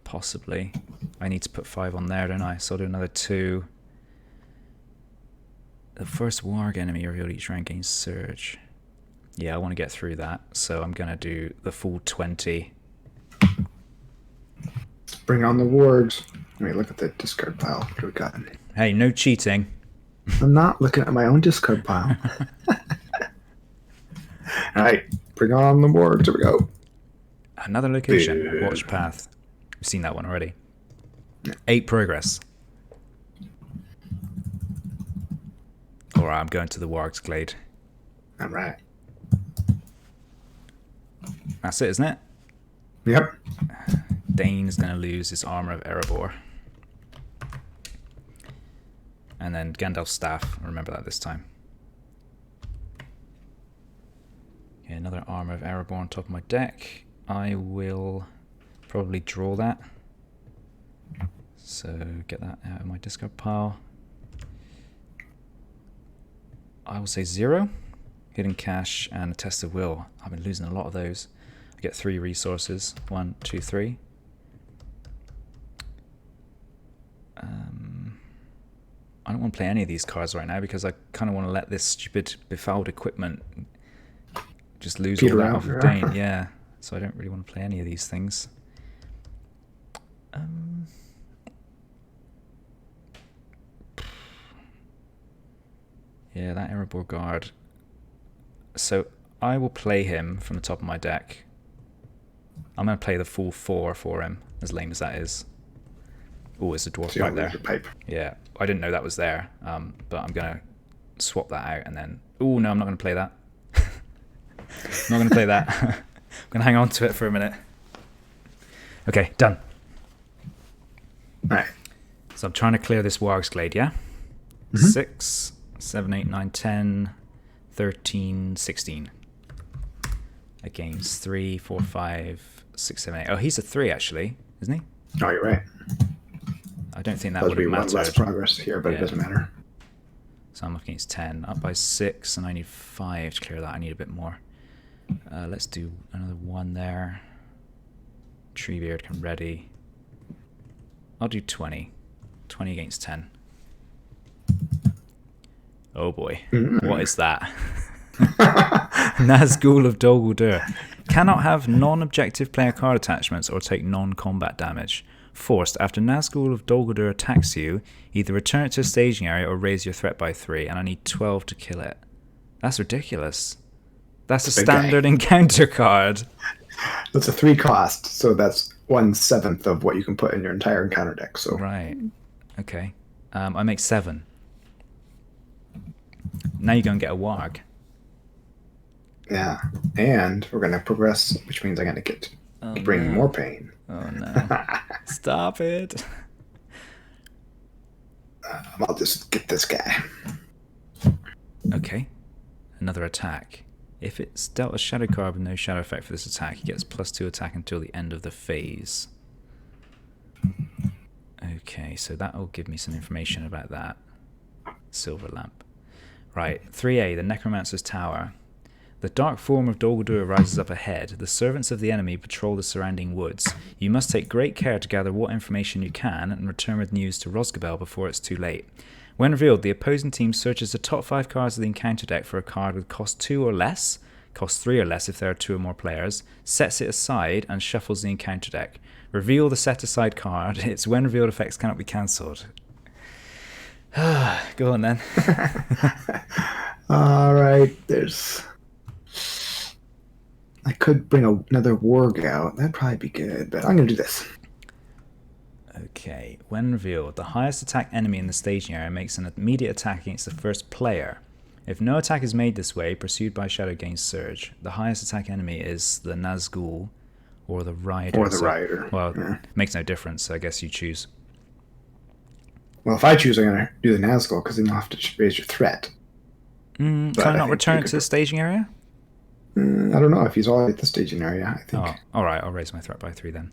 Speaker 1: Possibly. I need to put 5 on there, don't I? So I'll do another 2. The first warg enemy revealed each round gains surge. Yeah, I want to get through that, so I'm going to do the full 20.
Speaker 2: Bring on the wards. Wait, look at the discard pile. What do we got?
Speaker 1: Hey, no cheating.
Speaker 2: I'm not looking at my own discard pile. Alright, bring on the wards. Here we go.
Speaker 1: Another location. Watch path. We've seen that one already. 8 progress. Alright, I'm going to the Warg's Glade.
Speaker 2: Alright.
Speaker 1: That's it, isn't it?
Speaker 2: Yep.
Speaker 1: Dane is going to lose his Armor of Erebor. And then Gandalf's Staff. I'll remember that this time. Okay, another Armor of Erebor on top of my deck. I will probably draw that. So get that out of my discard pile. I will say 0. Hidden Cache and a Test of Will. I've been losing a lot of those. I get 3 resources. 1, 2, 3. I don't want to play any of these cards right now because I kind of want to let this stupid befouled equipment just lose all that off of Dane. Yeah, so I don't really want to play any of these things. Yeah, that Erebor Guard. So I will play him from the top of my deck. I'm going to play the full 4 for him, as lame as that is. Oh, it's a dwarf right there.
Speaker 2: Pipe.
Speaker 1: Yeah, I didn't know that was there, but I'm going to swap that out and then... Oh, no, I'm not going to play that. I'm not going to play that. I'm going to hang on to it for a minute. Okay, done.
Speaker 2: Alright.
Speaker 1: So I'm trying to clear this Warg's Glade, yeah? 6, 7, 8, 9, 10, 13, 16. Against 3, 4, 5, 6, 7, 8. Oh, he's a 3 actually, isn't he?
Speaker 2: Oh, you're right.
Speaker 1: I don't think that
Speaker 2: That'd
Speaker 1: would
Speaker 2: be
Speaker 1: have
Speaker 2: one
Speaker 1: mattered.
Speaker 2: less progress here, but
Speaker 1: Yeah.
Speaker 2: it doesn't matter.
Speaker 1: So I'm up against 10. Up by 6, and I need 5 to clear that. I need a bit more. Let's do another 1 there. Treebeard can ready. I'll do 20. 20 against 10. Oh boy. What is that? Nazgul of Dol Guldur. Cannot have non-objective player card attachments or take non-combat damage. Forced, after Nazgul of Dol Guldur attacks you, either return it to a staging area or raise your threat by 3, and I need 12 to kill it. That's ridiculous. That's a standard encounter card.
Speaker 2: That's a 3 cost, so that's 1/7 of what you can put in your entire encounter deck. So
Speaker 1: Right. Okay. I make 7. Now you go and get a Warg.
Speaker 2: yeah, and we're gonna progress, which means I'm gonna get to bring more pain.
Speaker 1: Oh no. Stop it.
Speaker 2: I'll just get this guy.
Speaker 1: Okay. Another attack. If it's dealt a shadow card with no shadow effect for this attack, he gets +2 attack until the end of the phase. Okay, so that will give me some information about that. Silver lamp. Right, 3A, the Necromancer's Tower. The dark form of Dol Guldur rises up ahead. The servants of the enemy patrol the surrounding woods. You must take great care to gather what information you can and return with news to Rosgabel before it's too late. When revealed, the opposing team searches the top 5 cards of the encounter deck for a card with cost 2 or less, cost 3 or less if there are 2 or more players, sets it aside, and shuffles the encounter deck. Reveal the set-aside card. Its when revealed effects cannot be cancelled. Go on then.
Speaker 2: Alright, I could bring another warg out. That'd probably be good, but I'm going to do this.
Speaker 1: Okay, when revealed, the highest attack enemy in the staging area makes an immediate attack against the first player. If no attack is made this way, pursued by Shadow gains Surge. The highest attack enemy is the Nazgul or the Rider.
Speaker 2: Or the Rider.
Speaker 1: Well,
Speaker 2: yeah.
Speaker 1: Makes no difference, so I guess you choose.
Speaker 2: Well, if I choose, I'm going to do the Nazgul, because then you'll have to raise your threat.
Speaker 1: Can I not return it to the staging area?
Speaker 2: I don't know if he's already at the staging area, I think.
Speaker 1: Oh, alright, I'll raise my threat by 3 then.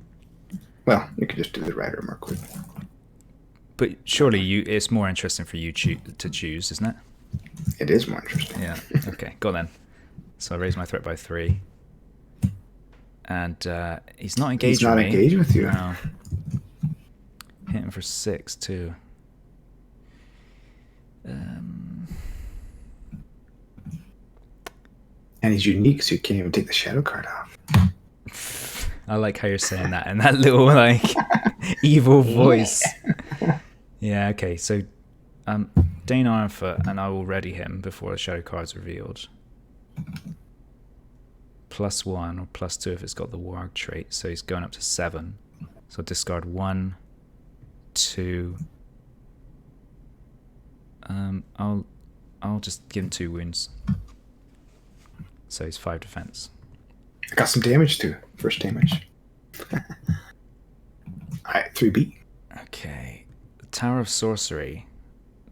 Speaker 2: Well, you could just do the Rider more quick.
Speaker 1: But surely it's more interesting for you to choose, isn't it?
Speaker 2: It is more interesting.
Speaker 1: Yeah, okay, go on then. So I raise my threat by 3. And he's not engaged with me.
Speaker 2: He's not engaged with you.
Speaker 1: No. Hit him for 6 too.
Speaker 2: And he's unique, so you can't even take the shadow card off.
Speaker 1: I like how you're saying that in that little like evil voice. Yeah, okay. So Dane Ironfoot, and I will ready him before the shadow card's revealed. +1 or +2 if it's got the warg trait. So he's going up to 7. So discard 1, 2. I'll just give him 2 wounds. So he's 5 defense.
Speaker 2: I got some damage too. First damage. Alright, 3B.
Speaker 1: Okay. Tower of Sorcery.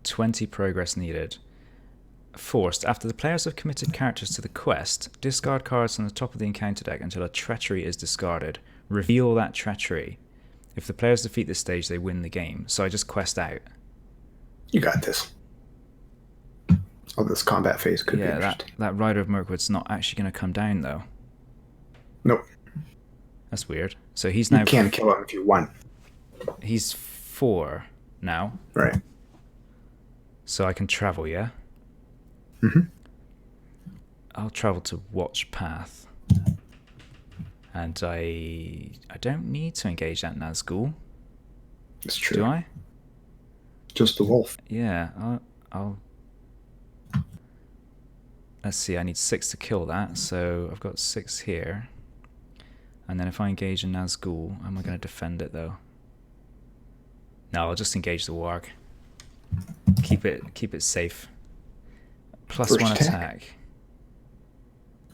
Speaker 1: 20 progress needed. Forced. After the players have committed characters to the quest, discard cards from the top of the encounter deck until a treachery is discarded. Reveal that treachery. If the players defeat this stage, they win the game. So I just quest out.
Speaker 2: You got this. Oh, this combat phase could be interesting.
Speaker 1: that Rider of Mirkwood's not actually going to come down, though.
Speaker 2: Nope.
Speaker 1: That's weird. So he's now...
Speaker 2: You can kill him if you want.
Speaker 1: He's 4 now.
Speaker 2: Right.
Speaker 1: So I can travel, yeah?
Speaker 2: Mm-hmm.
Speaker 1: I'll travel to Watch Path. And I don't need to engage that Nazgul.
Speaker 2: It's true.
Speaker 1: Do I?
Speaker 2: Just the wolf.
Speaker 1: Yeah, I'll... Let's see, I need 6 to kill that, so I've got 6 here. And then if I engage a Nazgul, am I going to defend it though? No, I'll just engage the warg. Keep it safe. +1 attack.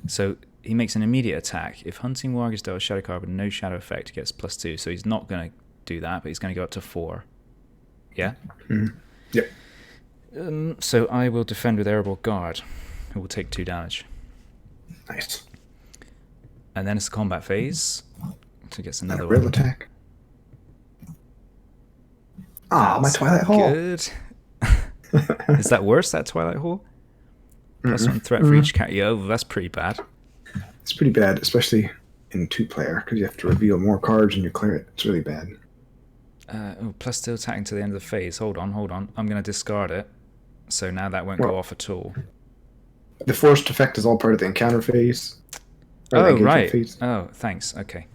Speaker 1: So he makes an immediate attack. If hunting warg is dealt a shadow card with no shadow effect, he gets +2. So he's not going to do that, but he's going to go up to 4. Yeah?
Speaker 2: Mm-hmm. Yep.
Speaker 1: So I will defend with Erebor Guard, who will take 2 damage.
Speaker 2: Nice.
Speaker 1: And then it's the combat phase. So he gets another
Speaker 2: real
Speaker 1: one.
Speaker 2: Attack. Ah, my Twilight Hole.
Speaker 1: Good. Is that worse, that Twilight Hole? +1 threat for each character. Oh, that's pretty bad.
Speaker 2: It's pretty bad, especially in 2-player, because you have to reveal more cards and you clear it. It's really bad.
Speaker 1: +2 attacking to the end of the phase. Hold on. I'm going to discard it. So now that won't go off at all.
Speaker 2: The forced effect is all part of the encounter phase.
Speaker 1: Oh, right. Phase. Oh, thanks. Okay.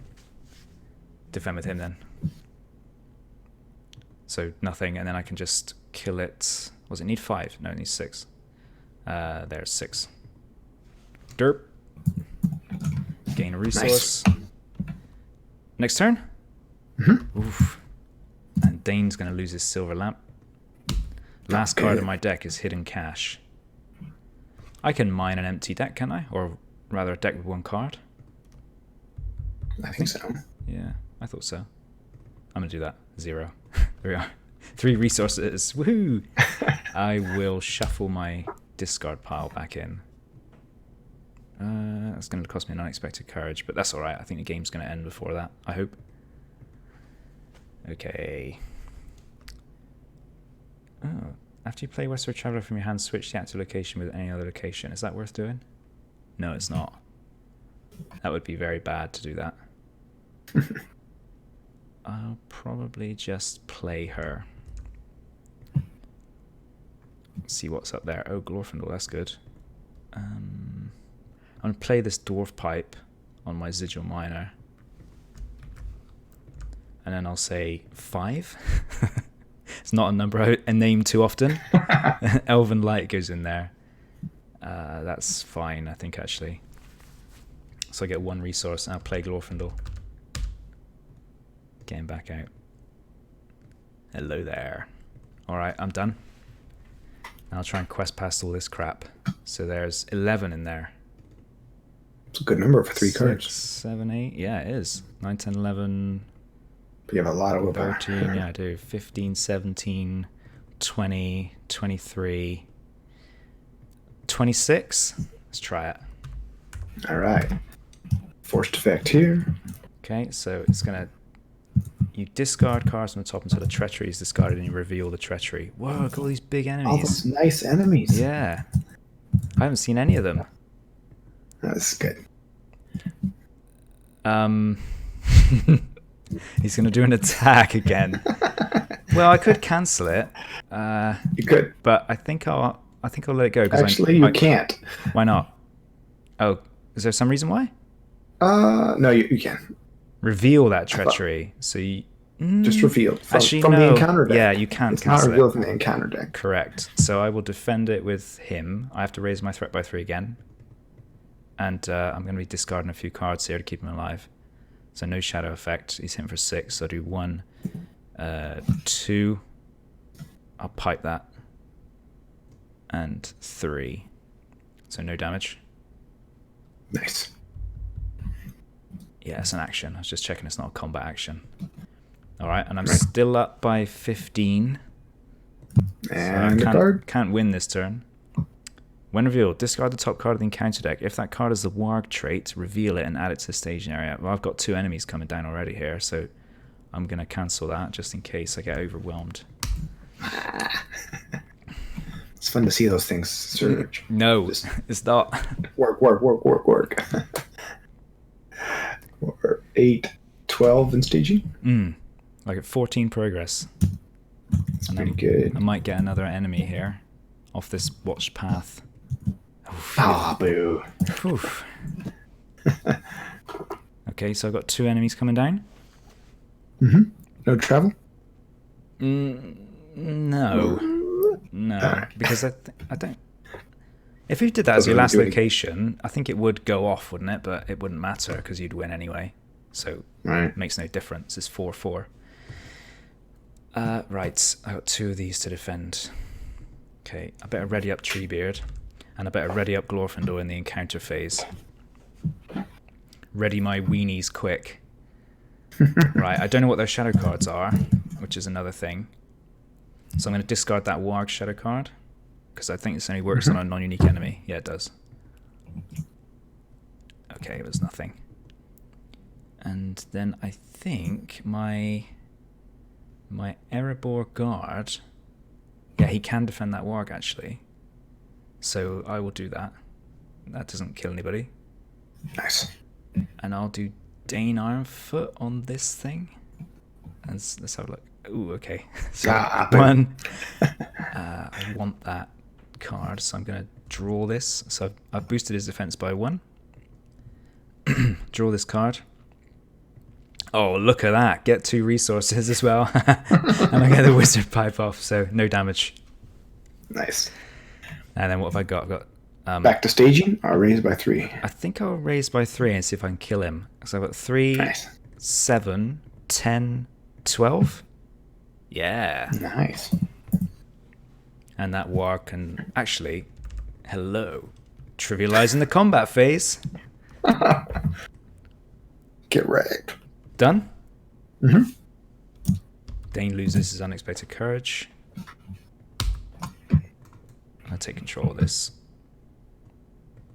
Speaker 1: Defend with him then. So nothing, and then I can just kill it. Was it need 5? No, it needs 6. There's 6. Derp. Gain a resource. Nice. Next turn?
Speaker 2: Mm-hmm.
Speaker 1: Oof. And Dane's going to lose his silver lamp. Last card in my deck is Hidden Cache. I can mine an empty deck, can I? Or rather a deck with 1 card?
Speaker 2: I think so.
Speaker 1: Yeah, I thought so. I'm going to do that. 0. There we are. 3 resources. Woohoo! I will shuffle my discard pile back in. That's going to cost me an unexpected courage, but that's alright. I think the game's going to end before that. I hope. Okay. Oh, after you play Westward Traveler from your hand, switch the active location with any other location. Is that worth doing? No, it's not. That would be very bad to do that. I'll probably just play her. See what's up there. Oh, Glorfindel, that's good. I'm going to play this Dwarf Pipe on my Sigil Minor. And then I'll say 5. It's not a number I name too often. Elven Light goes in there. That's fine, I think, actually. So I get 1 resource, and I'll play Glorfindel. Getting back out. Hello there. Alright, I'm done. I'll try and quest past all this crap. So there's 11 in there.
Speaker 2: It's a good number for 3
Speaker 1: 6,
Speaker 2: cards.
Speaker 1: 7, 8. Yeah, it is. 9, 10, 11...
Speaker 2: But you have a lot of willpower.
Speaker 1: 13, yeah, I do. 15, 17, 20, 23, 26. Let's try it.
Speaker 2: All right. Forced effect here.
Speaker 1: Okay, so it's going to... You discard cards from the top until the treachery is discarded and you reveal the treachery. Whoa, look at all these big
Speaker 2: All
Speaker 1: enemies.
Speaker 2: those nice enemies.
Speaker 1: Yeah. I haven't seen any of them.
Speaker 2: That's good.
Speaker 1: He's going to do an attack again. Well, I could cancel it.
Speaker 2: You could.
Speaker 1: But I think I'll let it go.
Speaker 2: Actually, you can't.
Speaker 1: Why not? Oh, is there some reason why?
Speaker 2: No, you can.
Speaker 1: Reveal that treachery. So you
Speaker 2: just reveal from,
Speaker 1: actually,
Speaker 2: from
Speaker 1: no.
Speaker 2: the encounter deck.
Speaker 1: Yeah, you can't
Speaker 2: it's not
Speaker 1: cancel
Speaker 2: revealed
Speaker 1: it.
Speaker 2: from the encounter deck.
Speaker 1: Correct. So I will defend it with him. I have to raise my threat by 3 again. And I'm going to be discarding a few cards here to keep him alive. So no shadow effect. He's hitting for 6. So I'll do 1, 2. I'll pipe that. And 3. So no damage.
Speaker 2: Nice.
Speaker 1: Yeah, it's an action. I was just checking it's not a combat action. Alright, and I'm still up by 15.
Speaker 2: And
Speaker 1: so
Speaker 2: the card.
Speaker 1: Can't win this turn. When revealed, discard the top card of the encounter deck. If that card is the Warg trait, reveal it and add it to the staging area. Well, I've got 2 enemies coming down already here, so I'm going to cancel that just in case I get overwhelmed.
Speaker 2: It's fun to see those things surge.
Speaker 1: No, it's not.
Speaker 2: Work. 8, 12 in staging.
Speaker 1: Like at 14 progress.
Speaker 2: That's pretty good.
Speaker 1: I might get another enemy here off this watched path.
Speaker 2: Ah, boo.
Speaker 1: Oof. Okay, so I've got 2 enemies coming down.
Speaker 2: No travel?
Speaker 1: No.
Speaker 2: Right.
Speaker 1: Because I don't... If you did that as your last location, I think it would go off, wouldn't it? But it wouldn't matter because you'd win anyway. So it makes no difference. It's 4-4. Right, I got 2 of these to defend. Okay, I better ready up Treebeard. And I better ready up Glorfindel in the encounter phase. Ready my weenies quick. Right, I don't know what their shadow cards are, which is another thing. So I'm going to discard that Warg shadow card. Because I think this only works on a non-unique enemy. Yeah, it does. Okay, it was nothing. And then I think my Erebor guard... Yeah, he can defend that Warg, actually. So I will do that. That doesn't kill anybody.
Speaker 2: Nice.
Speaker 1: And I'll do Dane Ironfoot on this thing. And let's have a look. Ooh, okay. So one. I want that card, so I'm going to draw this. So I've boosted his defense by 1. Draw this card. Oh, look at that. Get 2 resources as well. And I get the Wizard Pipe off, so no damage.
Speaker 2: Nice.
Speaker 1: And then what have I got? I've got...
Speaker 2: Back to staging or raise by 3?
Speaker 1: I think I'll raise by 3 and see if I can kill him. So I've got 3, 7, 10, 12. Yeah.
Speaker 2: Nice.
Speaker 1: And that Warg can actually... Hello. Trivializing the combat phase.
Speaker 2: Get wrecked.
Speaker 1: Done? Dane loses his unexpected courage. I'll take control of this.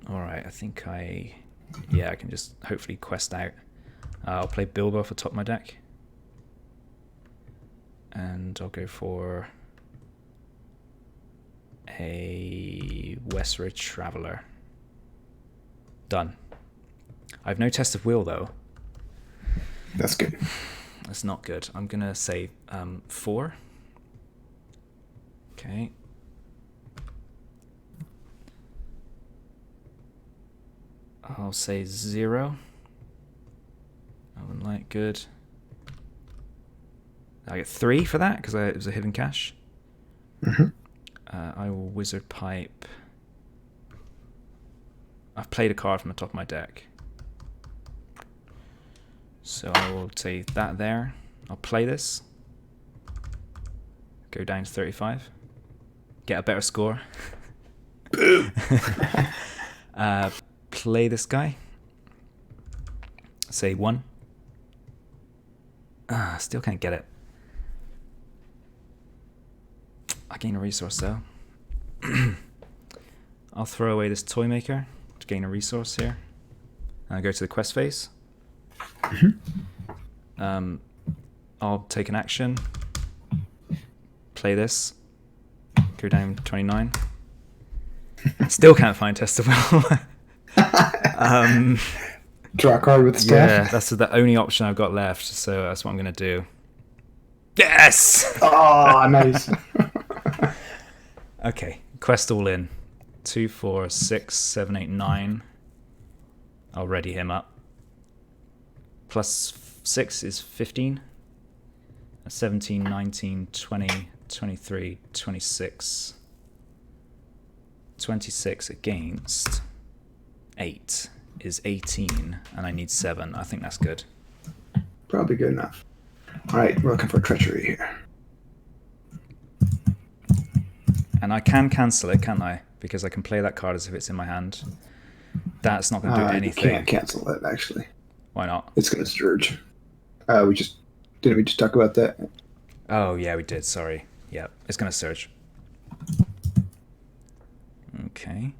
Speaker 1: Alright, I think I can just hopefully quest out. I'll play Bilbo off the top of my deck. And I'll go for a Westward Traveller. Done. I have no test of will, though.
Speaker 2: That's good.
Speaker 1: That's not good. I'm going to say 4. Okay. I'll say 0. I wouldn't like good. I get 3 for that because it was a hidden cache.
Speaker 2: Mm-hmm.
Speaker 1: I will wizard pipe. I've played a card from the top of my deck. So I will take that there. I'll play this. Go down to 35. Get a better score.
Speaker 2: Boom.
Speaker 1: Play this guy. Say 1. Still can't get it. I gain a resource though. I'll throw away this toy maker to gain a resource here. And I go to the quest phase.
Speaker 2: Mm-hmm.
Speaker 1: I'll take an action. Play this. Go down 29. Still can't find test of will.
Speaker 2: Draw a card with staff.
Speaker 1: Yeah, that's the only option I've got left, so that's what I'm going to do. Yes!
Speaker 2: Oh, nice.
Speaker 1: Okay, quest all in. 2, 4, 6, 7, 8, 9. I'll ready him up. Plus 6 is 15. 17, 19, 20, 23, 26. 26 against 8 is 18, and I need 7. I think that's good.
Speaker 2: Probably good enough. All right, we're looking for treachery here.
Speaker 1: And I can cancel it, can't I? Because I can play that card as if it's in my hand. That's not going to do anything.
Speaker 2: You can't cancel it, actually.
Speaker 1: Why not?
Speaker 2: It's going to surge. Didn't we just talk about that?
Speaker 1: Oh, yeah, we did. Sorry. Yeah, it's going to surge. Okay.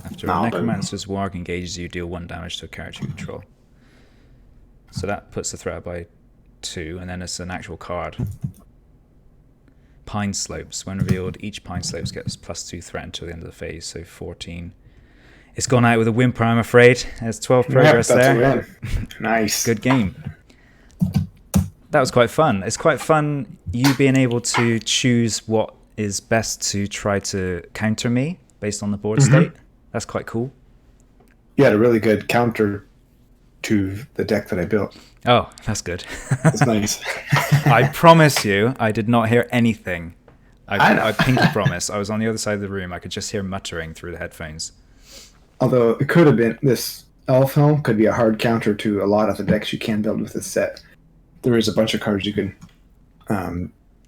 Speaker 1: After a Necromancer's Warg engages you, deal 1 damage to a character you control. So that puts the threat up by 2, and then it's an actual card. Pine Slopes. When revealed, each Pine Slopes gets +2 threat until the end of the phase, so 14. It's gone out with a whimper, I'm afraid. There's 12 progress there.
Speaker 2: Nice.
Speaker 1: Good game. That was quite fun. It's quite fun you being able to choose what is best to try to counter me based on the board state. That's quite cool.
Speaker 2: You had a really good counter to the deck that I built.
Speaker 1: Oh, that's good.
Speaker 2: That's nice.
Speaker 1: I promise you, I did not hear anything.
Speaker 2: I
Speaker 1: I pinky promise. I was on the other side of the room. I could just hear muttering through the headphones.
Speaker 2: Although it could have been, this Elf Helm could be a hard counter to a lot of the decks you can build with this set. There is a bunch of cards you can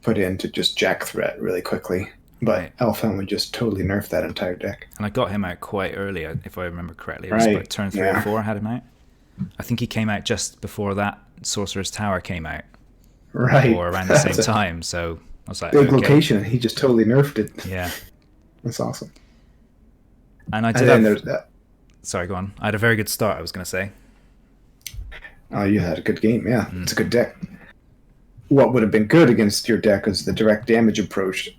Speaker 2: put in to just jack threat really quickly. But right. Elf Helm would just totally nerf that entire deck.
Speaker 1: And I got him out quite early, if I remember correctly. It was about turn 3 or 4 I had him out. I think he came out just before that Sorcerer's Tower came out.
Speaker 2: Right.
Speaker 1: Or around the same time. So I was like,
Speaker 2: big location, and he just totally nerfed it.
Speaker 1: Yeah.
Speaker 2: That's awesome.
Speaker 1: And I did
Speaker 2: there's that.
Speaker 1: Sorry, go on. I had a very good start, I was going to say.
Speaker 2: Oh, you had a good game, yeah. It's a good deck. What would have been good against your deck is the direct damage approach.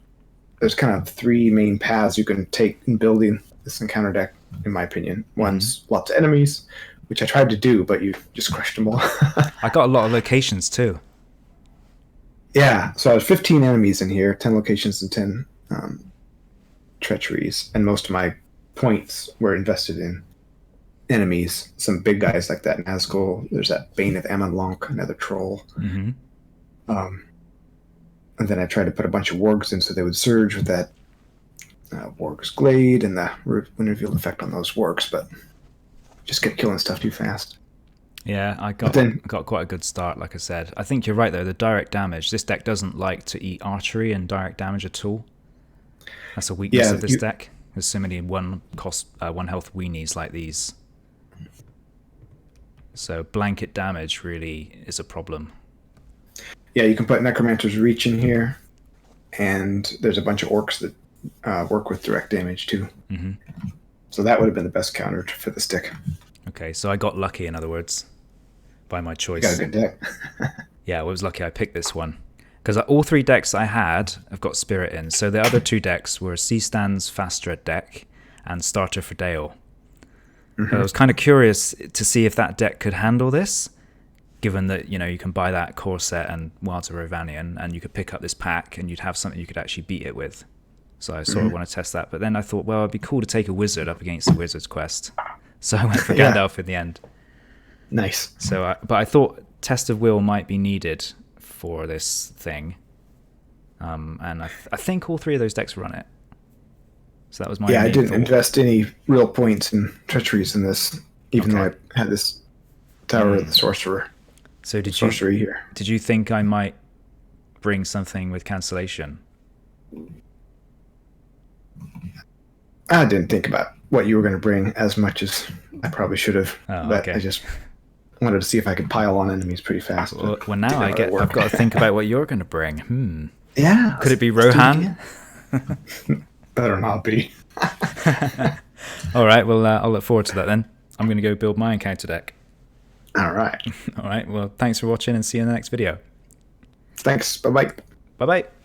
Speaker 2: There's kind of 3 main paths you can take in building this encounter deck, in my opinion. One's lots of enemies, which I tried to do, but you just crushed them all.
Speaker 1: I got a lot of locations, too.
Speaker 2: Yeah, so I was 15 enemies in here, 10 locations and 10 treacheries, and most of my points were invested in enemies. Some big guys like that Nazgul. There's that Bane of Amonlonk, another troll. And then I tried to put a bunch of wargs in so they would surge with that warg's glade and the when revealed effect on those wargs, but just kept killing stuff too fast.
Speaker 1: Yeah, I got quite a good start, like I said. I think you're right, though. The direct damage, this deck doesn't like to eat archery and direct damage at all. That's a weakness of this deck. There's so many one health weenies like these. So blanket damage really is a problem.
Speaker 2: Yeah, you can put Necromancer's Reach in here, and there's a bunch of orcs that work with direct damage too. So that would have been the best counter for this deck.
Speaker 1: Okay, so I got lucky, in other words, by my choice.
Speaker 2: You got a good deck.
Speaker 1: Yeah, I was lucky I picked this one. Because all 3 decks I had have got Spirit in. So the other 2 decks were C-Stan's Fast Dread deck and Starter for Dale. I was kind of curious to see if that deck could handle this, given that, you know, you can buy that core set and Wilds of Rovanian, and you could pick up this pack and you'd have something you could actually beat it with. So I sort of want to test that. But then I thought, well, it'd be cool to take a wizard up against the Wizard's Quest. So I went for Gandalf in the end.
Speaker 2: Nice.
Speaker 1: So, but I thought Test of Will might be needed for this thing. And I think all three of those decks run it. So that was my
Speaker 2: I
Speaker 1: main
Speaker 2: didn't
Speaker 1: thought.
Speaker 2: invest any real points in treacheries in this, even though I had this Tower of the Sorcerer.
Speaker 1: So
Speaker 2: Sorcery here.
Speaker 1: Did you think I might bring something with cancellation?
Speaker 2: I didn't think about what you were going to bring as much as I probably should have. But I just wanted to see if I could pile on enemies pretty fast.
Speaker 1: Well, now I've got to think about what you're going to bring.
Speaker 2: Yeah.
Speaker 1: Could it be Rohan?
Speaker 2: Better not be.
Speaker 1: All right. Well, I'll look forward to that then. I'm going to go build my encounter deck.
Speaker 2: All right.
Speaker 1: All right. Well, thanks for watching and see you in the next video.
Speaker 2: Thanks. Bye-bye.
Speaker 1: Bye-bye.